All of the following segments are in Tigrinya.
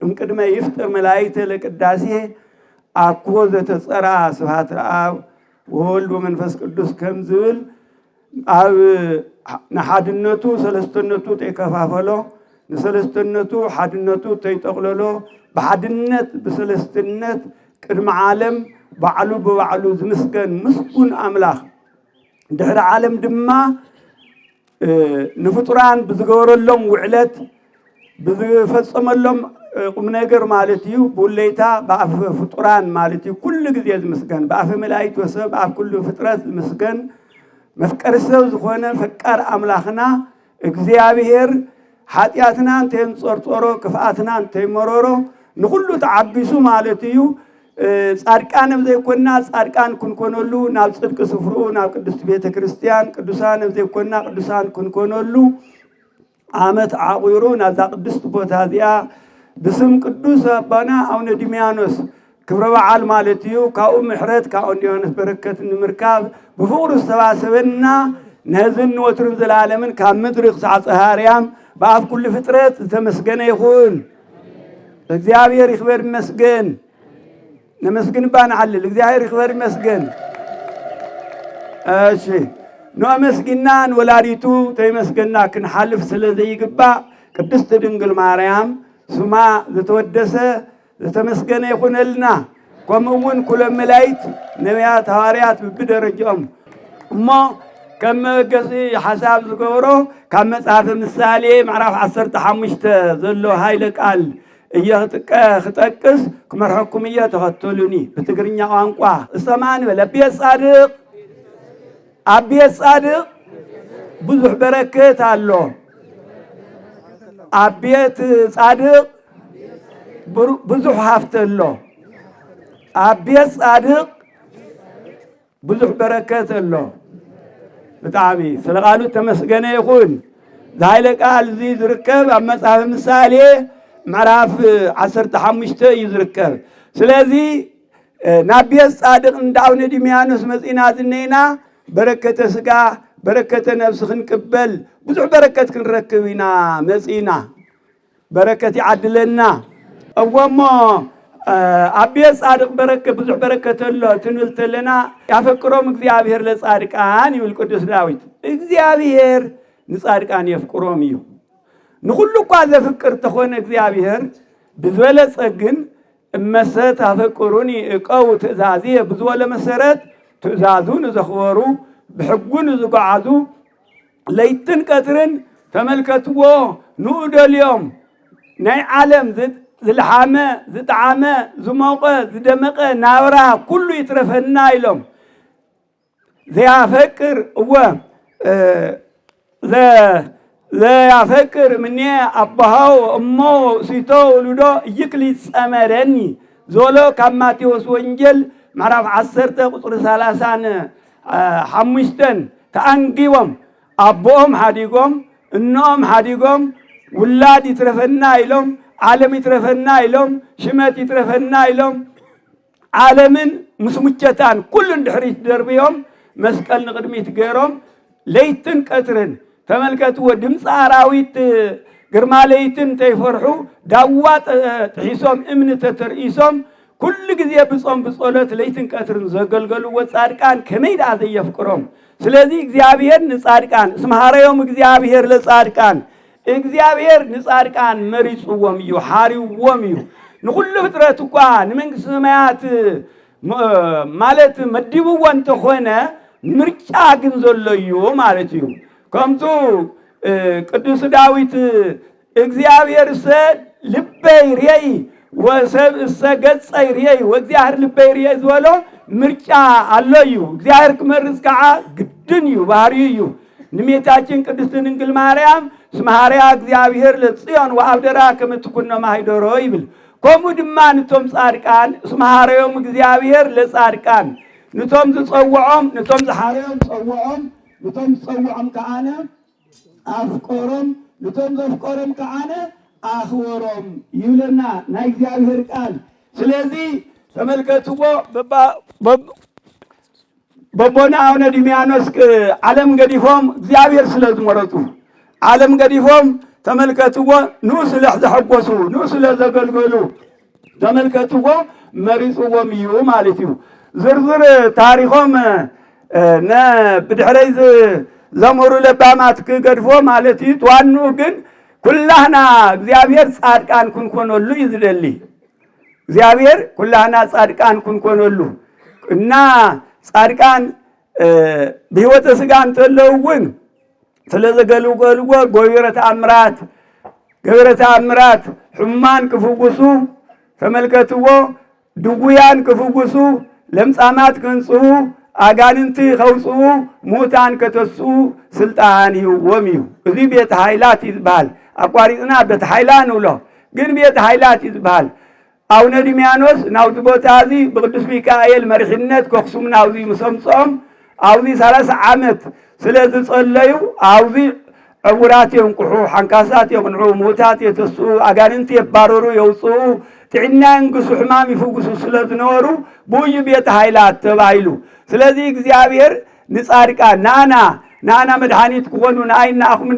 እምቅድመ ይፍጥር መላእክተ ለቅዳሴ አኮ ዘተጸራ ስብሐት አብ ወወልድ ወመንፈስ ቅዱስ ከምዝብል አብ ንሓድነቱ ሰለስተነቱ ተከፋፈሎ ንሰለስተነቱ ሓድነቱ ተይጠቅለሎ በሓድነት በሰለስተነት ቅድመ ዓለም ባዕሉ በባዕሉ ዝምስገን ምስጉን አምላኽ ድሕሪ ዓለም ድማ ንፍጡራን ብዝገበረሎም ውዕለት ብዝፈጸመሎም ቁም ነገር ማለት እዩ ብውለይታ በአፍ ፍጡራን ማለት እዩ ኩሉ ግዜ ዝምስገን በአፍ መላእክት ወሰብ በአፍ ኩሉ ፍጥረት ዝምስገን መፍቀር ሰብ ዝኾነ ፈቃር አምላኽና እግዚአብሔር ኃጢአትና እንተንጾርጾሮ ክፍአትና እንተይመረሮ ንኩሉ ተዓቢሱ ማለት እዩ ጻድቃን ዘይኮና ጻድቃን ክንኮነሉ ናብ ጽድቅ ስፍሩ ናብ ቅድስት ቤተ ክርስቲያን ቅዱሳን ዘይኮና ቅዱሳን ክንኮነሉ ዓመት ዓቂሩ ናዛ ቅድስት ቦታ እዚኣ ብስም ቅዱስ አባና አቡነ ዲሜያኖስ ክብረ በዓል ማለት እዩ ካብኡ ምሕረት ካብኡ ዲዮኖስ በረከት ንምርካብ ብፍቅሩ ዝተባሰበና ነህዝን ወትርን ዘላለምን ካብ ምድሪ ክሳዕ ፀሃርያም በአብ ኩሉ ፍጥረት ዝተመስገነ ይኹን እግዚአብሔር ይክበር ይመስገን نمسكن بان علل እግዚአብሔር ይክበር ይመስገን እሺ ነው መስግናን ወላዲቱ ተመስገና ክንሐልፍ ስለዘይግባ ቅድስት ድንግል ማርያም ስማ ዘተወደሰ ዘተመስገነ ይኹንልና ቆምውን ኩለ መላእክት ነቢያት ሐዋርያት በደረጃም እሞ ከመገሲ ሐሳብ ዝገብሮ ካብ መጽሐፈ ምሳሌ ምዕራፍ 15 ዘሎ ኃይለ ቃል እየተጠቀስ ከመርሐኩም እየተኸተሉኒ በትግርኛ ቋንቋ እሰማን በለቤት ጻድቅ አቤት ጻድቅ ብዙሕ በረከት አሎ አቤት ጻድቅ ብዙሕ ሀብት አሎ አቤት ጻድቅ ብዙሕ በረከት አሎ በጣም ስለቃሉ ተመስገነ ይኹን ኃይለ ቃል እዚ ዝርከብ ኣብ መጽሐፈ ምሳሌ ምዕራፍ 15 ይዝርከብ ስለዚህ ናቤት ጻድቅ እንደ አቡነ ዲሜያኖስ መጽና ዝነይና በረከተ ስጋ በረከተ ነፍስ ክንቅበል ብዙሕ በረከት ክንረክብና መጽና በረከት ይዓድለና እወሞ አቤት ጻድቅ በረከት ብዙሕ በረከት አሎ ትንልተለና ያፈቅሮም እግዚአብሔር ለጻድቃን ይብል ቅዱስ ዳዊት እግዚአብሔር ንጻድቃን ያፍቅሮም እዩ ንኩሉ እኳ ዘፍቅር ተኾነ እግዚአብሔር ብዝበለጸግን እመሰት አፈቅሩኒ እቀው ትእዛዝየ ብዝበለ መሰረት ትእዛዙን ዘኽበሩ ብሕጉን ዝጓዓዙ ለይትን ቀትርን ተመልከትዎ ንኡደልዮም ናይ ዓለም ዝልሓመ ዝጣዓመ ዝሞቀ ዝደመቀ ናብራ ኩሉ ይትረፈና ኢሎም ዘያፈቅር እወ ዘያፈቅር ምኔ አባሃው እሞ ሲቶ ወልዶ ይክሊ ጸመረኒ ዞሎ ካብ ማቴዎስ ወንጌል ምዕራፍ 10 ቁጥር 35 ተአንጊቦም አቦኦም ሓዲጎም እኖኦም ሓዲጎም ውላድ ይትረፈና ኢሎም ዓለም ይትረፈና ኢሎም ሽመት ይትረፈና ኢሎም ዓለምን ምስሙቸታን ኩሉን ድሕሪት ደርብዮም መስቀል ንቅድሚት ገይሮም ለይትን ቀትርን ተመልከትዎ ድምፂ አራዊት ግርማ ለይትን ተይፈርሑ ዳዋ ጥሒሶም እምኒ ተተርኢሶም ኩሉ ግዜ ብጾም ብጸሎት ለይትን ቀትርን ዘገልገሉዎ ጻድቃን ከመይ ዳ ዘየፍቅሮም ስለዚህ እግዚአብሔር ንጻድቃን ስምሃረዮም እግዚአብሔር ለጻድቃን እግዚአብሔር ንጻድቃን መሪጽዎም እዩ ሓሪዎም እዩ ንኩሉ ፍጥረት እኳ ንመንግስት ሰማያት ማለት መዲብዎ እንተኾነ ምርጫ ግን ዘሎ እዩ ማለት እዩ ከምቱ ቅዱስ ዳዊት እግዚአብሔር ልበይ ርየይ ወሰብ ገጸይ ርየይ ወእግዚአብሔር ልበይ ርየይ ዝበሎ ምርጫ አሎ እዩ እግዚአብሔር ክመርጽ ከዓ ግድን እዩ ባህሪዩ እዩ ንሜታችን ቅድስት ድንግል ማርያም ስምሃርያ እግዚአብሔር ለጽዮን ወአብደራ ከመትኩነ ማይደሮ ይብል ኮሙ ድማ ንቶም ጻድቃን ስምሃርዮም እግዚአብሔር ለጻድቃን ንቶም ዝጸውዖም ንቶም ዝሓርዮም ጸውዖም ንቶም ዝጸውዖም ከዓነ አፍቆሮም ንቶም ዘፍቆሮም ከዓነ አኽወሮም ይብለና ናይ እግዚአብሔር ቃል ስለዚህ ተመልከትዎ በቦና አቡነ ዲሜያኖስ ዓለም ገዲፎም እግዚአብሔር ስለዝመረጡ ዓለም ገዲፎም ተመልከትዎ ንኡስለ ዝሐጎሱ ንኡስለ ዘገልገሉ ተመልከትዎ መሪፅዎም እዩ ማለት እዩ። ዝርዝር ታሪኾም ብድሕረይ ዘመሩ ለባማት ክገድፎ ማለት እዩ። ትዋኑ ግን ኩላህና እግዚአብሔር ጻድቃን ክንኮነሉ እዩ ዝደሊ። እግዚአብሔር ኩላህና ጻድቃን ክንኮነሉ እና ጻድቃን በሕይወተ ሥጋ እንተለውን ስለዘገልገልዎ ገቢረ ተአምራት ሕሙማን ክፍውሱ ተመልከትዎ፣ ድውያን ክፍውሱ፣ ለምጻማት ክንጽኡ፣ አጋንንቲ ከውጽኡ፣ ሙታን ከተስኡ ስልጣን ይህዎም እዩ። እዚ ቤተ ኃይላት ይዝበሃል። አቋሪጥና ቤተ ኃይላ ንብሎ ግን ቤተ ኃይላት ይዝበሃል። አቡነ ዲሜያኖስ ናብዚ ቦታ እዚ ብቅዱስ ሚካኤል መሪሕነት ከኽሱም ናብዚ ምሰምጾም ኣብዚ 30 ዓመት ስለ ዝጸለዩ ኣብዚ ዕውራት የንቁሑ፣ ሓንካሳት የቕንዑ፣ ሙታት የተስኡ፣ አጋንንቲ የባረሩ የውፅኡ፣ ጥዕና የንግሱ፣ ሕማም ይፍውሱ ስለ ዝነበሩ ብኡዩ ቤተ ኃይላት ተባሂሉ። ስለዚ እግዚአብሔር ንጻድቃን ናና መድኃኒት ክኾኑ ንኣይና ኣኹምን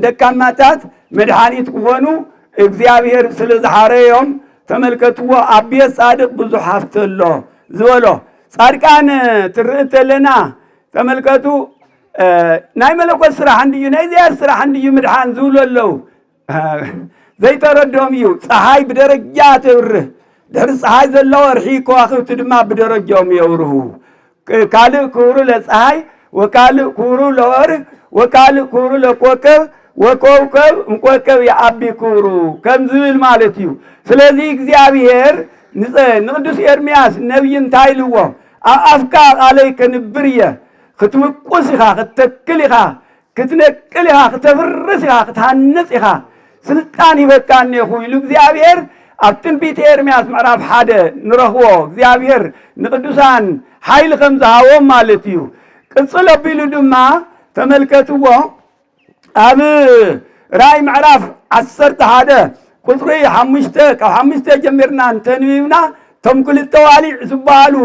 ደካማታት መድኃኒት ክኾኑ እግዚአብሔር ስለ ዝሓረዮም ተመልከትዎ። ኣብ ቤት ጻድቅ ብዙሕ ሃፍቲ ኣሎ ዝበሎ ጻድቃን ትርኢ ተለና ተመልከቱ። ናይ መለኮት ስራሕ እንድዩ ናይ እግዚአብሔር ስራሕ እንድዩ ምድሓን ዝብሉ ኣለዉ። ዘይተረድኦም እዩ። ፀሓይ ብደረጃ ተብርህ ድሕሪ ፀሓይ ዘለዎ ርሒ ከዋኽብቲ ድማ ብደረጃኦም የብርሁ። ካልእ ክብሩ ለፀሓይ ወካልእ ክብሩ ለወርህ ወካልእ ክብሩ ለኮከብ ወኮከብ እምኮከብ የዓቢ ክብሩ ከም ዝብል ማለት እዩ። ስለዚ እግዚአብሔር ንቅዱስ ኤርምያስ ነቢይ እንታይ ኢልዎ? ኣብ ኣፍካ ቃለይ ከንብር እየ፣ ክትውቁስ ኢኻ፣ ክትተክል ኢኻ፣ ክትነቅል ኢኻ፣ ክተፍርስ ኢኻ፣ ክትሃንጽ ኢኻ ስልጣን ይበቃኒ ኢኹ ኢሉ እግዚአብሔር ኣብ ትንቢተ ኤርምያስ ምዕራፍ 1 ንረኽቦ እግዚአብሔር ንቅዱሳን ሓይሊ ከም ዝሃቦም ማለት እዩ። ቅጽል ኣቢሉ ድማ ተመልከትዎ ኣብ ራእይ ምዕራፍ 11 ቁፅሪ 5 ካብ 5 ጀሚርና እንተንቢብና ቶም ክልተ ዋሊዕ ዝበሃሉ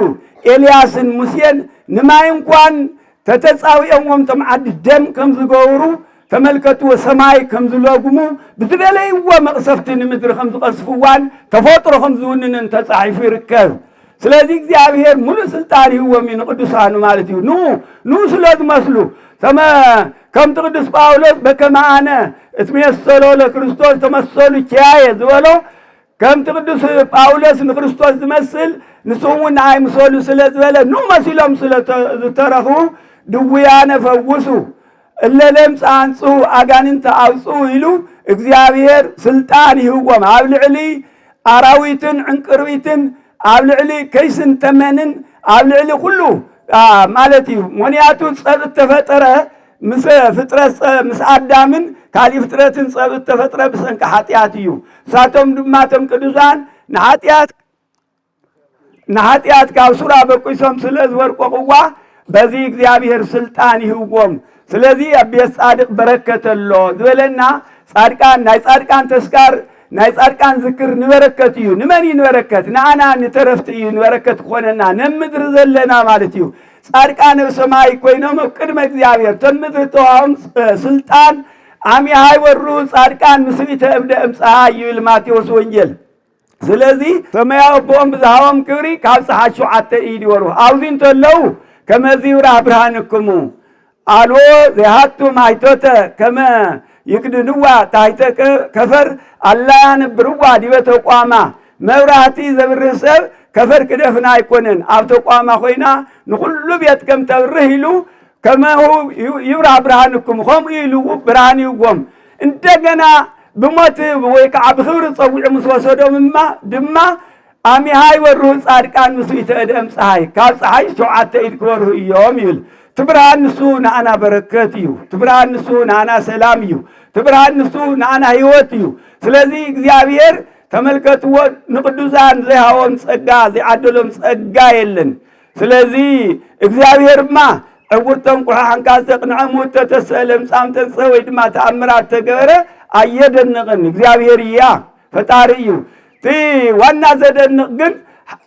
ኤልያስን ሙሴን ንማይ እንኳን ተተጻዊኦምዎም ቶም ዓዲ ደም ከም ዝገብሩ ተመልከትዎ። ሰማይ ከም ዝለጉሙ ብዝበለይዎ መቕሰፍቲ ንምድሪ ከም ዝቐስፍዋን ተፈጥሮ ከም ዝውንንን ተጻሒፉ ይርከብ። ስለዚ እግዚአብሔር ሙሉእ ስልጣን ይህቦም እዩ ንቅዱሳኑ ማለት እዩ። ኑ ስለ ዝመስሉ ከምቲ ቅዱስ ጳውሎስ በከመ አነ እትሜሰሎ ለክርስቶስ ተመሰሉ ኪያየ ዝበሎ ከምቲ ቅዱስ ጳውሎስ ንክርስቶስ ዝመስል ንስኹም እውን ንዓይ ምሰሉ ስለ ዝበለ ኑ መሲሎም ስለ ዝተረኽቡ ድውያነ ፈውሱ እለ ለምጽ አንጽኡ አጋንንተ አውጽኡ ኢሉ እግዚአብሔር ስልጣን ይህቦም ኣብ ልዕሊ አራዊትን ዕንቅርቢትን ኣብ ልዕሊ ከይስን ተመንን ኣብ ልዕሊ ኩሉ ማለት እዩ። ምክንያቱ ፀብእ ተፈጠረ ምስ ፍጥረት ምስ አዳምን ካልእ ፍጥረትን ፀብእ ተፈጥረ ብሰንኪ ሓጢአት እዩ። እሳቶም ድማ ቶም ቅዱሳን ንሓጢአት ካብ ሱራ በቂሶም ስለ ዝወርቆቕዋ በዚ እግዚአብሔር ስልጣን ይህቦም። ስለዚ ኣብ ቤት ጻድቅ በረከት ኣሎ ዝበለና ጻድቃን ናይ ጻድቃን ተስካር ናይ ጻድቃን ዝክር ንበረከት እዩ። ንመን እዩ ንበረከት? ንኣና ንተረፍቲ እዩ ንበረከት ክኾነና ነምድሪ ዘለና ማለት እዩ። ጻድቃን ኣብ ሰማይ ኮይኖም ኣብ ቅድመ እግዚአብሔር ቶም ምድሪ ተዋህቦም ስልጣን ዓሚሃ ይወሩ ጻድቃን ምስቢተ እብደ እምፀሃ ይብል ማቴዎስ ወንጌል። ስለዚ ሰማያዊ ኣቦኦም ብዝሃቦም ክብሪ ካብ ፀሓይ 7 ኢድ ይወሩ። ኣብዚ እንተለዉ ከመዚ ይብራህ ብርሃንክሙ አልዎ ዘይሃቱ ማይቶተ ከመ ይክድንዋ ታሕተ ከፈር አላ ያነብርዋ ዲበ ተቋማ መብራህቲ ዘብርህ ሰብ ከፈር ክደፍና ኣይኮነን ኣብ ተቋማ ኮይና ንኩሉ ቤት ከም ተብርህ ኢሉ ከመሁ ይብራህ ብርሃንኩም ከምኡ ኢሉ ብርሃን ይህቦም። እንደገና ብሞት ወይ ከዓ ብክብሪ ፀዊዑ ምስ ወሰዶም ድማ አሚሃ ይወርሁ ጻድቃን ምስቢተ እደ እምፀሃይ ካብ ፀሓይ 7 ኢድ ክወርሁ እዮም ይብል። ትብርሃን ንሱ ንኣና በረከት እዩ። ትብርሃን ንሱ ንኣና ሰላም እዩ። ትብርሃን ንሱ ንኣና ህይወት እዩ። ስለዚ እግዚአብሔር ተመልከትዎ ንቅዱሳን ዘይሃቦም ጸጋ ዘይዓደሎም ጸጋ የለን። ስለዚ እግዚአብሔርማ ዕውርቶም ቁሑ ሓንካስ ዘቕንዐ ሙት ተተስእለ ለምጻም ተንጽሐ ወይ ድማ ተኣምራት ተገበረ ኣየደንቕን። እግዚአብሔር እያ ፈጣሪ እዩ። እቲ ዋና ዘደንቕ ግን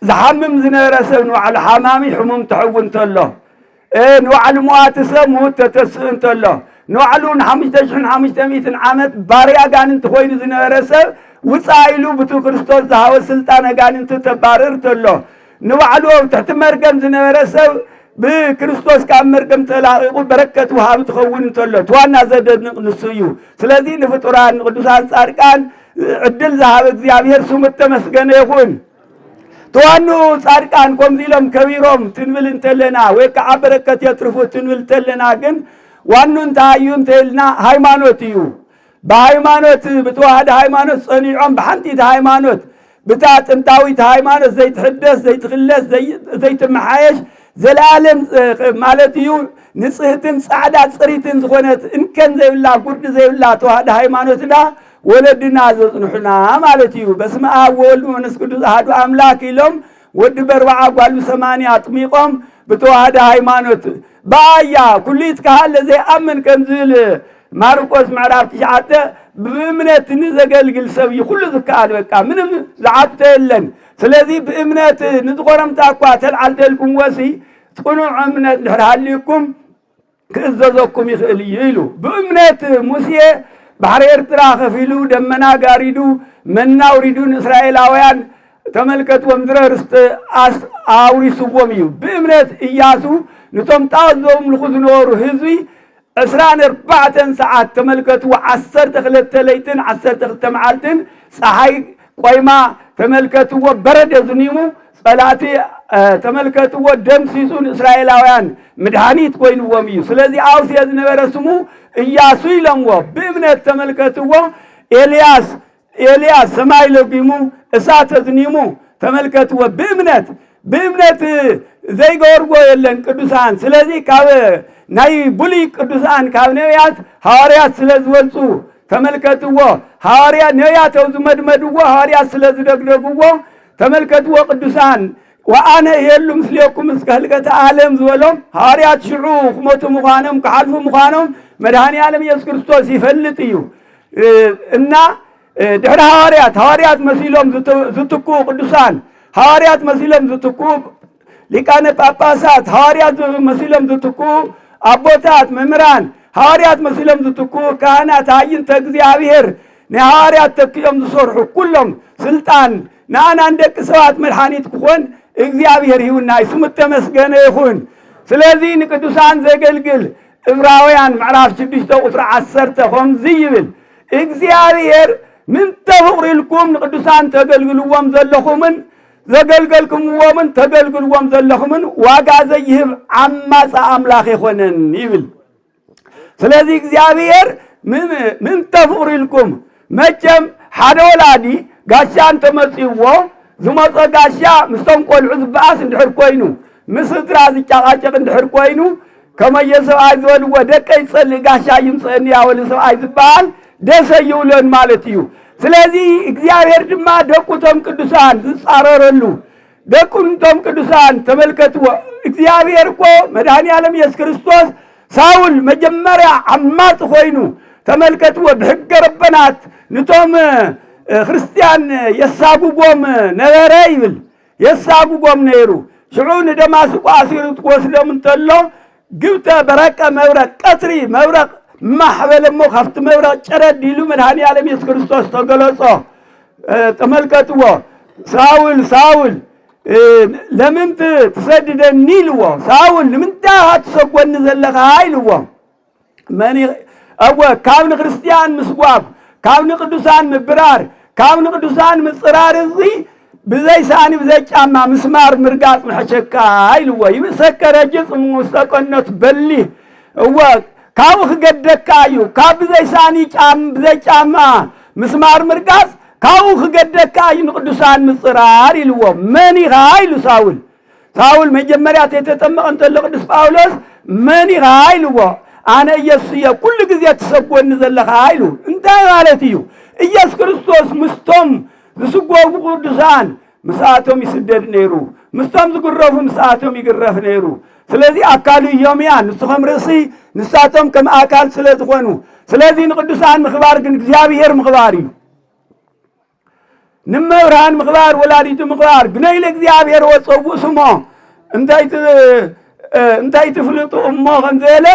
ዝሓምም ዝነበረ ሰብ ንባዕሉ ሓማሚ ሕሙም ተሕውን ተሎ ንባዕሉ ሞዋቲ ሰብ ሙት ተተስእ እንተሎ نوعلون 5500 عامت باريا غاننت خوين زنبر سب وصايلو بتو ክርስቶስ زهاو سلطان غاننت تبارر تلو نوعلو تحت مرقم زنبر سب بكريستوس كام مرقم تلاقيقو بركت وهاب تخون تلو توانا زدنق نسيو سلازي نفطران قدوسان صادقان عدل زهاب እግዚአብሔር ስሙ ተመስገነ ይሁን توانو صادقان كومزيلم كبيروم تنبل انتلنا ويكا بركت يترفو تنبل تلنا جن وانون تايون تلنا هايمانوتيو بهايمانوت بتوحد هايمانوت صنيعهم بحنتي هايمانوت بتاعت انتاوي هايمانوت زي تحدث زي تخلص زي تمحايش زي العالم مالتيو نصهتن سعادات صريتن زخونت ان كان زي الله قرد زي الله توحد هايمانوتنا ولدنا نحنا مالتيو بسم اب وولد ومنفس قدوس احد املاك يلوم ود بربع قالو 8 اطميقهم بتوحد هايمانوت بايا كليت كهل زي امن كنزل ماركوس معرف تشعته بامنت نزغلغل سبي كل ذكال بقى منم زعبت يلن ስለዚህ በእምነት ንዝቆረምታ አቋተል አልተልኩም ወሲ ጽኑዕ እምነት ለሃሊኩም ከዘዘኩም ይሉ በእምነት ሙሴ ባህር ኤርትራ ከፊሉ ደመና ጋሪዱ መናው ሪዱን እስራኤላውያን ተመልከቱ ወምድረ ርስት አውሪሱዎም ይዩ በእምነት ኢያሱ ንቶም ታዘውም ለኹዝኖሩ ህዝቢ 14 ሰዓት ተመልከቱ 12 ለይትን 12 መዓልትን ፀሐይ ቆይማ ተመልከቱ ወበረደ ዝኒሙ ጸላቲ ተመልከቱ ወደም ሲሱን እስራኤላውያን መድኃኒት ኮይንዎም ይዩ ስለዚህ አውስ የዝነበረ ስሙ ኢያሱ ይለምዎ በእምነት ተመልከቱ ኤልያስ ሰማይ ለጊሙ እሳት ዝኒሙ ተመልከቱ በእምነት ዘይጎርጎ የለን ቅዱሳን ስለዚህ ካብ ናይ ቡሊ ቅዱሳን ካብ ነቢያት ሐዋርያት ስለዝወልጹ ተመልከቱዎ ሐዋርያ ነቢያት ዝመድመድዎ ሐዋርያት ስለዝደግደግዎ ተመልከቱዎ ቅዱሳን ወአነ የሉ ምስሌኩም እስከ ህልቀተ ዓለም ዝበሎም ሐዋርያት ሽዑ ኹመቱ ምዃኖም ከሐልፉ ምዃኖም መድኃኔ ዓለም ኢየሱስ ክርስቶስ ይፈልጥ እዩ እና ድሕሪ ሐዋርያት መሲሎም ዝትኩ ቅዱሳን ሐዋርያት መሲሎም ዝትኩ ሊቃነ ጳጳሳት ሐዋርያት መሲሎም ዝትኩ አቦታት መምህራን ሐዋርያት መሲሎም ዝትኩ ካህናት አይንተ እግዚአብሔር ነሐዋርያት ተክዮም ዝሰርሑ ኩሎም ስልጣን ናና እንደቅ ሰባት መድኃኒት ክኾን እግዚአብሔር ይሁንና ስሙ ተመስገነ ይሁን ስለዚህ ንቅዱሳን ዘገልግል ዕብራውያን ምዕራፍ 6 ቁጥር 10 ከምዚ ይብል እግዚአብሔር ምን ተፍቅሪልኩም ንቅዱሳን ተገልግልዎም ዘለኹምን ዘገልገልኩምዎምን ተገልግልዎም ዘለኹምን ዋጋ ዘይህብ ዓማፃ አምላኽ ይኾነን ይብል ስለዚህ እግዚአብሔር ምን ተፍቅሪልኩም መቸም ሓደ ወላዲ ጋሻን ተመጽይዎ ዝመፀ ጋሻ ምስቶም ቆልዑ ዝበኣስ እንድሕር ኮይኑ ምስ ስድራ ዝጫቃጨቅ እንድሕር ኮይኑ ከመየ ሰብኣይ ዝበልዎ ደቀይ ፀልእ ጋሻ ይምፅአኒ ያወል ሰብኣይ ዝበሃል ደሰ ይውለን ማለት እዩ ስለዚህ እግዚአብሔር ድማ ደቁቶም ቅዱሳን ዝጻረረሉ ደቁቶም ቅዱሳን ተመልከትዎ እግዚአብሔር እኮ መድኃኔ ዓለም ኢየሱስ ክርስቶስ ሳውል መጀመሪያ ዓማፅ ኮይኑ ተመልከትዎ ብሕገ ረበናት ንቶም ክርስቲያን የሳጉጎም ነበረ ይብል የሳጉጎም ነይሩ ሽዑ ንደማስቆ አሲሩት ወስዶም እንተሎ ግብተ በረቀ መብረቅ ቀትሪ መብረቅ ማሕበለሞ ካፍቲ መብረቅ ጨረድ ኢሉ መድኃኔ ዓለም ኢየሱስ ክርስቶስ ተገለጾ ተመልከትዎ ሳውል ለምንት ትሰድደኒ ኢልዎ ሳውል ንምንታይ አትሰጎኒ ዘለኻ ኢልዎ መኒ አወ ካብ ንክርስቲያን ምስጓብ ካብ ንቅዱሳን ምብራር ካብ ንቅዱሳን ምጽራር እዚ ብዘይ ሳኒ ብዘይ ጫማ ምስማር ምርጋጽ ምሕቸካ ኢልዎ ይምሰከረ ጅጽ ሙስተቀነት በሊ እወ ካብ ክገደካ እዩ ካብ ብዘይ ሳኒ ብዘይ ጫማ ምስማር ምርጋጽ ካብ ክገደካ እዩ ንቅዱሳን ምጽራር ኢልዎ መኒኻ ኢሉ ሳውል መጀመሪያ ተጠመቀ እንተለ ቅዱስ ጳውሎስ መኒኻ ኢልዎ አነ ኢየሱስ ኩሉ ጊዜ ተሰጎን ዘለኻ ኢሉ እንታይ ማለት እዩ ኢየሱስ ክርስቶስ ምስቶም ዝስጎጉ ቅዱሳን ምሳቶም ይስደድ ነይሩ ምስቶም ዝግረፉ ምሳቶም ይግረፍ ነይሩ ስለዚህ አካሉ ዮምያን ንስኹም ርእሲ ንሳቶም ከም አካል ስለዝኾኑ ስለዚህ ንቅዱሳን ምኽባር ግን እግዚአብሔር ምኽባር እዩ ንመብርሃን ምኽባር ወላዲቱ ምኽባር ግነይ ለእግዚአብሔር ወፀውእ ስሞ እንታይ ትፍልጡ እሞ ከምዘለ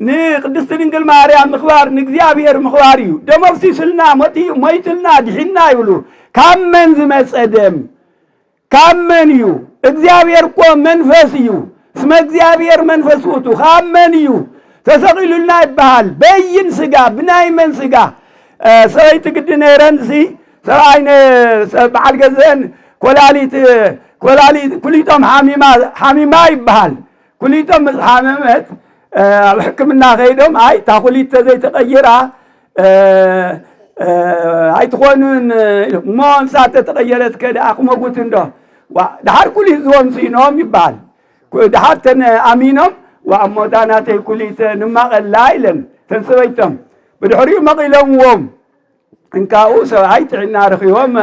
ንቅድስት ድንግል ማርያም ምኽባር ንእግዚአብሔር ምኽባር እዩ ደመፍሲስልና ሞይትልና ድሒና ይብሉ ካመን ዝመፀ ደም ካመን እዩ እግዚአብሔር እኮ መንፈስ እዩ እስመ እግዚአብሔር መንፈስ ውእቱ ካመን እዩ ተሰቂሉልና ይበሃል በይን ስጋ ብናይ መን ስጋ ሰበይቲ ግዲ ነይረንሲ ሰብኣይነ በዓል ገዘአን ኮላሊት ኩሊቶም ሓሚማ ይበሃል ኩሊቶም ምስ ሓመመት ኣብ ሕክምና ከይዶም ኣይ እታ ኩሊት ተዘይተቐይራ ኣይትኾኑን እሞ እንሳት ተተቐየረት ከዳ ክመጉት እንዶ ድሓር ኩሊት ዝወምሲኖም ይበሃል ድሓር ተን ኣሚኖም ወእሞታ ናተይ ኩሊት ንማቐላ ኢለን ተንሰበይቶም ብድሕሪኡ መቒሎምዎም እንካኡ ሰብኣይ ጥዕና ረኺቦም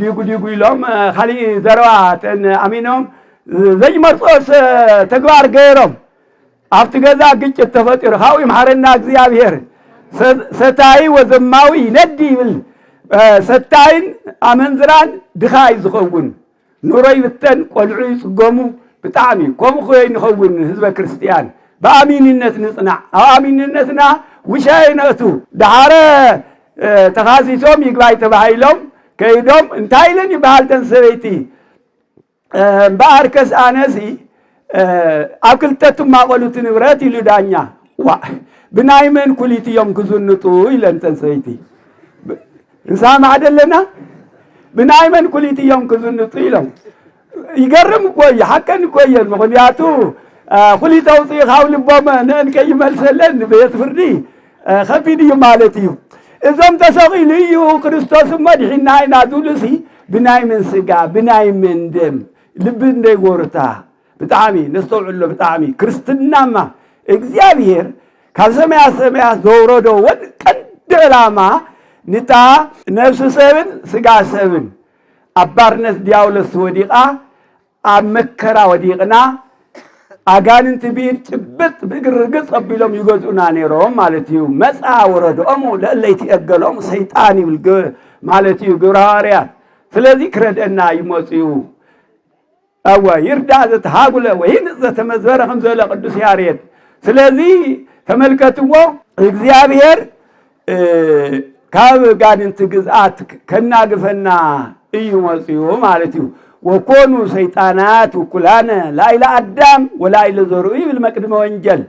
ዲጉ ኢሎም ካሊእ ዘረባ ተን ኣሚኖም ዘይመርፆስ ተግባር ገይሮም ኣብቲ ገዛ ግጭት ተፈጢሩ ካብኡ ይምሓረና እግዚአብሔር ሰታይ ወዘማዊ ነዲ ይብል ሰታይን ኣመንዝራን ድኻይ ዝኸውን ኑሮ ይብተን ቆልዑ ይፅገሙ ብጣዕሚ ከምኡ ንኸውን ህዝበ ክርስቲያን ብኣሚንነት ንፅናዕ ኣብ ኣሚንነትና ውሻይ ነእቱ ድሓረ ተኻሲሶም ይግባይ ተባሂሎም ከይዶም እንታይ ኢለን ይበሃል ተን ሰበይቲ እምበኣር ከስኣነሲ ኣብ ክልተ ትማቐሉት ንብረት ኢሉ ዳኛ ብናይ መን ኩሊት እዮም ክዝንጡ ኢለን ተን ሰበይቲ እንሰማዕ ደለና ብናይ መን ኩሊት እዮም ክዝንጡ ኢሎም ይገርም እኮ እዩ ሓቀን እኮ እየን ምክንያቱ ኩሊት ኣውፅኡ ካብ ልቦም ንአን ከይመልሰለን ቤት ፍርዲ ከቢድ እዩ ማለት እዩ እዞም ተሰቂሉ እዩ ክርስቶስ እሞ ድሒና ኢና ዝብሉሲ ብናይ መን ስጋ ብናይ መን ደም ልቢ እንደይጎርታ ብጣዕሚ ነስተውዕሎ ብጣዕሚ ክርስትናማ እግዚአብሔር ካብ ሰማያት ዘውረዶ ቀንዲ ዕላማ ንታ ነፍሲ ሰብን ስጋ ሰብን ኣብ ባርነት ዲያብሎስ ወዲቓ ኣብ መከራ ወዲቕና ኣጋንንቲ ብኢድ ጭብጥ ብእግርግፅ ኣቢሎም ይገዝኡና ነይሮም ማለት እዩ መፃ ወረዶኦም ለእለይቲ የገሎም ሰይጣን ይብል ማለት እዩ ግብረ ሐዋርያት ስለዚ ክረድአና ይመፅኡ أو يردع زتهاجله وين زتمزبر خمسة قدوس ياريد سلذي تملكتوا إخزيابير كاب قاعد انتجزات كنا قفنا إيوم وسيوم مالتيو وكونوا سيطانات وكلانا لا إلى أدم ولا إلى ذروي بالمقدمة وانجل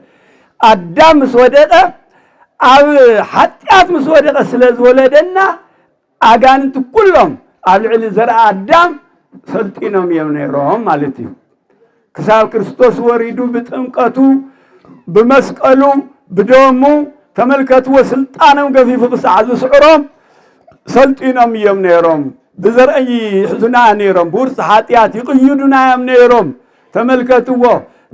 أدم مسودقة أو حتى مسودقة سلذ ولدنا أجانت كلهم أبلع زرع أدم سلطينهم يمنيرهم مالتيو كساب كريستوس وريدو بتنقطو بمسقلو بدومو تملكتو وسلطانهم قفيف بسعز سعرهم سلطينهم يمنيرهم بزرعي حزنا نيرهم بورس حاتيات يقيدنا يمنيرهم تملكتو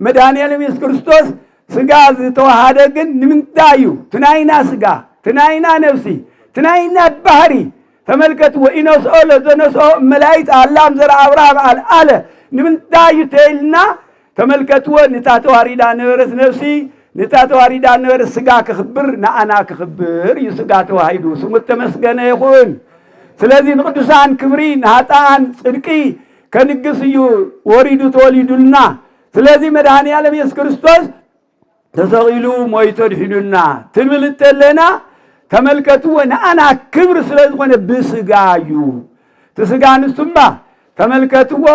مداني لميس كريستوس سقاز توهادقن نمنتايو تناينا سقا تناينا نفسي تناينا بحري تملكتو وإنو سؤال زنسو ملايت اللهم زرع أبراهيم على نمنتايو تيلنا تملكتو نتاتو هاريدا نورس نفسي نتاتو هاريدا نورس سقا كخبر نانا كخبر يسقاتو هايدو سمت تمسقنا يخون سلازي نقدسان كبرين هاتان صدقي كنقسيو وريدو توليدو لنا سلازي مدهاني عالم يس كريستوس تسغيلو مويتو دحيدونا تلملت لنا تملكتو أنا كبر سلازي بسقايو تسقان السمبا تملكتو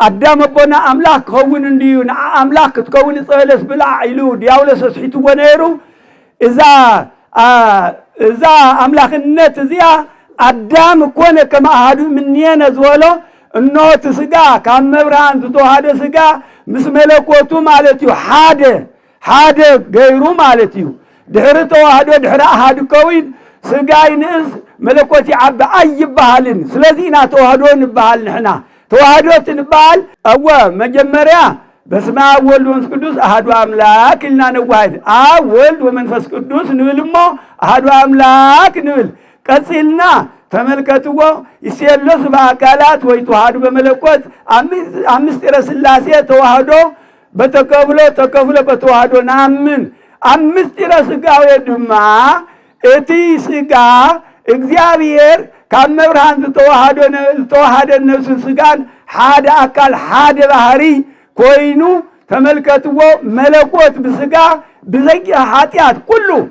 أدام بنا أملاك كون انديو أملاك تكون صالس بلا عيلو دياولس سحيتو ونيرو إذا أملاك النت زيا أدام كون كما أحدو منينا زولو إنه تسقا كان مبران تتو هذا سقا مس ملكوتو مالتيو حادة غيرو مالتيو دحرتو هذا دحر أحد كوين سقاي نس ملكوتي عب أي بحالين سلازينا توهدون بحال نحنا توهدوت نبال أول مجمريا بس ما أول ومنفس قدوس أحد أملاك لنا نواحد أول ومنفس قدوس نولمو أحد أملاك نول كسلنا تملكتوا يسيلوس بأكالات ويتوهدوا بملكوت أمس رسلاسية توهدوا بتكفلوا بتوهدوا نامن أمس رسقاو يدما إتي سقا إخزيابير كان مبرهان توهدوا النفس سقان حاد أكال حاد بحري كوينو تملكتوا ملكوت بسقا بزي حاتيات كله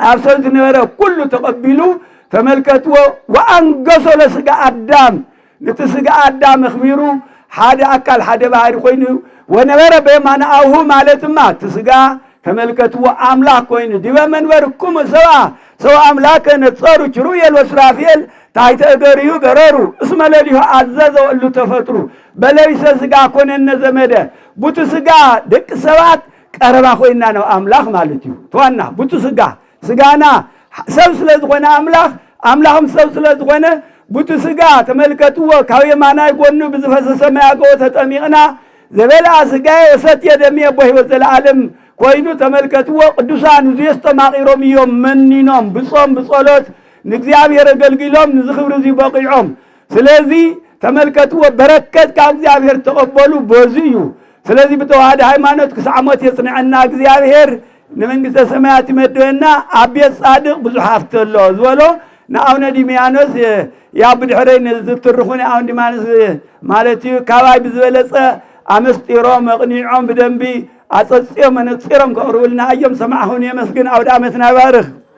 أبصرت نبرة كله تقبلوا تملكتوا وأنقصوا لسجى أدم نتسجى أدم خبيرو حدا أكل حدا بعير خوينو ونبرة بمعنى أوه مالتما تسجى تملكتوا أملاك خوينو ديما منوركم سوا أملاك نتصاروا شروي الوسرافيل تايت أجريو قرارو اسم الذي هو عزز وقلو تفترو بليس سجى كون النزمده بوتو سجى دك سوات قربا خوينا نو أملاك مالتيو توانا بوتو سجانا سب سلزغنا أملاهم سب سلزغنا بوتو سجا تملكتوا كاوي مانا يقولنو بزفاس سماء قوة تأميغنا زبلا سجا وسط يدمي أبوه وزالعالم كوينو تملكتوا قدوسان وزيستماغيروم يوم منينوم بصوم بصولوت نكزياب يرقلقلوم نزخبر زي باقيعوم سلازي تملكتوا بركت كاكزياب يرتقبلوا بوزيو سلازي بتوهاد هايمانوت كسعموت يصنعنا كزياب نمنجس السماوات مدونا أبيض صادق بزحافة الله زولو نأونا ديميانوس يا بدحرين زترخوني أون ديمانوس مالتي كواي بزولس أمستيرهم مقنيعهم بدنبي أتصيهم من تصيرهم كأرولنا أيام سمعهم يمسكن أو دامتنا بارخ